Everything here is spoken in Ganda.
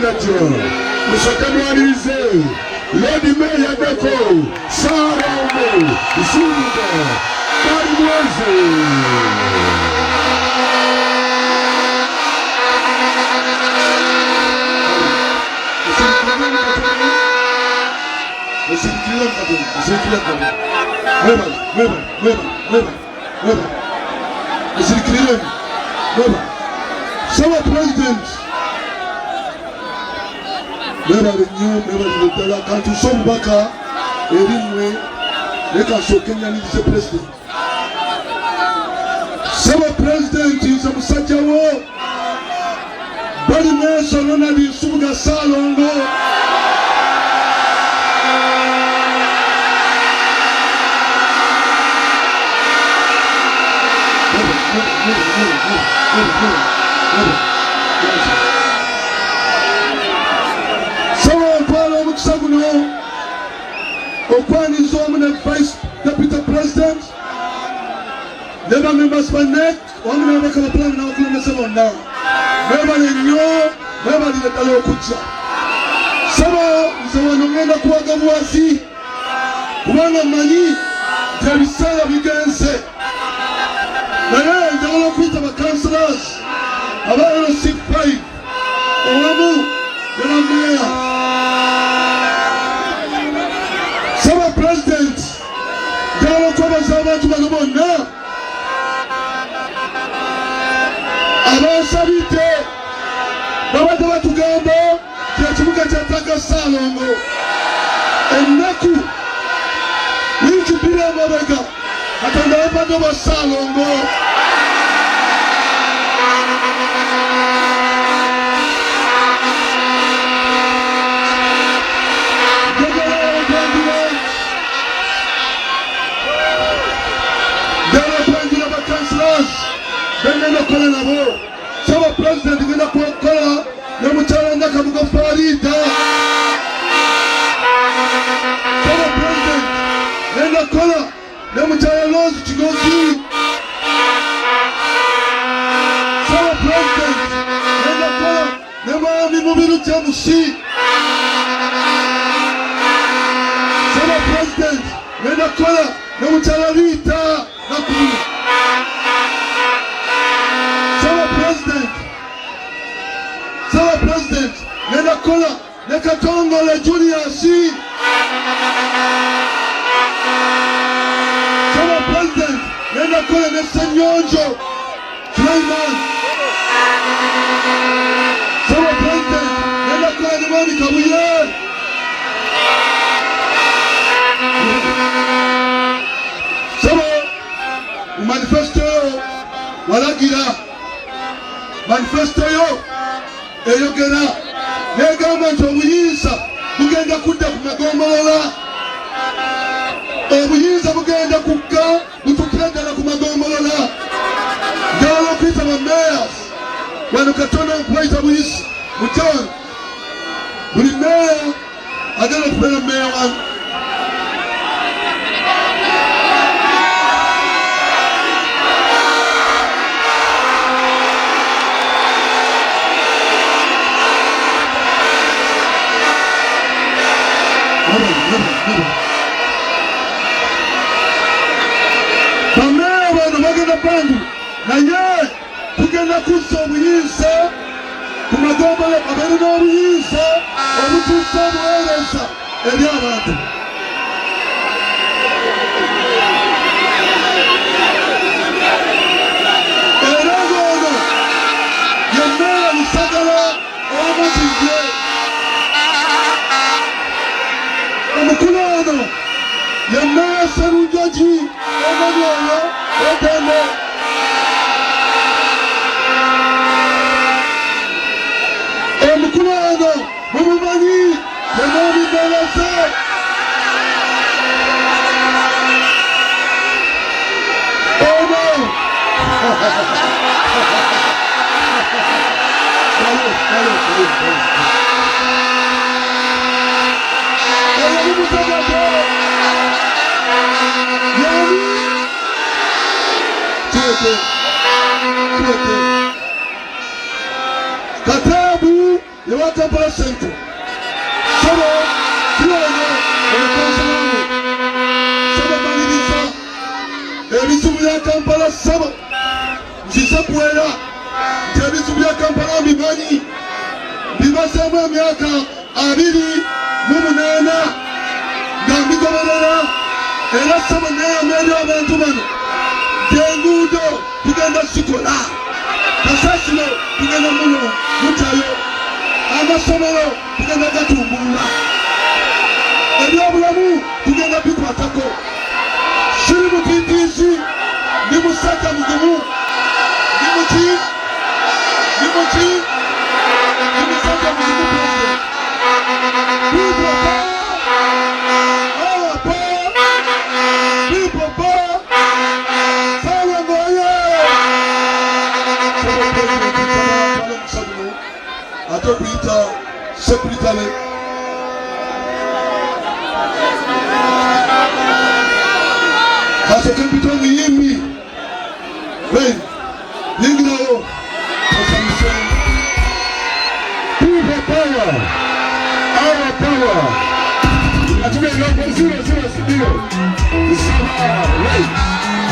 Bwatyo mushakamwanize Lady Mayor Deko Salomo Zunga Karimweze. Our president, never the new, never the dollar country, some baka, anyway, they can show Kenya is the president. Our president is a Musajawo, Body Nation, and the Suga Salongo. So Paulo Muksaguno, Okwani Zomina Vice Deputy President, never members by neck, one member can apply now, now. Never in you, never in the Talo Kucha. Sama is the one who made a Kwagawazi, one of money, there is Sarah Viganse. Naye njagala kuyita councillors abaana 5 owamu ne mayor. Saba president njagala kwebaza abantu bano bonna abasabidde babadde batugamba nti ekibuga ky'ettaka Ssalongo ennaku wiiki 2 emabega Katonda yapadde wa Ssalongo. Saba president genda kukola ne mukyala Nakabuga Farida. Saba president genda kukola ne mukyala Rose Kigozi. Saba president genda kukola ne mwami Mubiru Jamusi. Saba president genda kukola ne mukyala Rita Nakulu. Saba president nenda kola ne Katongole Julius. Saba president nenda kola ne Senyonjo Sulaiman. Saba president nenda kola ne Mani Kabuye. Saba manifesto walagira manifesto yo eyogera negamba nti obuyinza bugenda kudda ku magombolola. Obuyinza bugenda kukka butukira ddala ku magombolola. Njagala okuyita bamayors wano Katonda nkuyita buyisi mutono buli meya agenda okubeera meya wange. Bamera bano bagenda bangu naye tugenda kuzza obuyinza ku magombolola babeere n'obuyinza obutuusa obuweereza eri abantu. Era ng'ono ye Meeya Lusagala ow'Amakindye. Omukulu ono ye Meeya Sserunjogi Omulyoyo Oteme. Omukulu ono mumumanyi ye Mwami Mbalaze. Ono Katabu ewa Kampala Central sabo kiwone ekonsalamu sabo maliriza ebizibu bya Kampala sabo nzize kuwera nti ebizibu bya Kampala mbimanyi bimazeemu emyaka 28 nga mbigoberera era sabo neyamba eri abantu bano enguudo tugenda zikola kasasiro tugenda muno mutayo amasomero tugenda gatumbula ebyobulamu tugenda bikwatako siri mutitiisi ndi musajja mugumu ndi musajja mugumu ate kuyita sekuritale kasoke mpita omuyimbi yingirawo osamise people power our power atugenga 0-0 studio Isaba right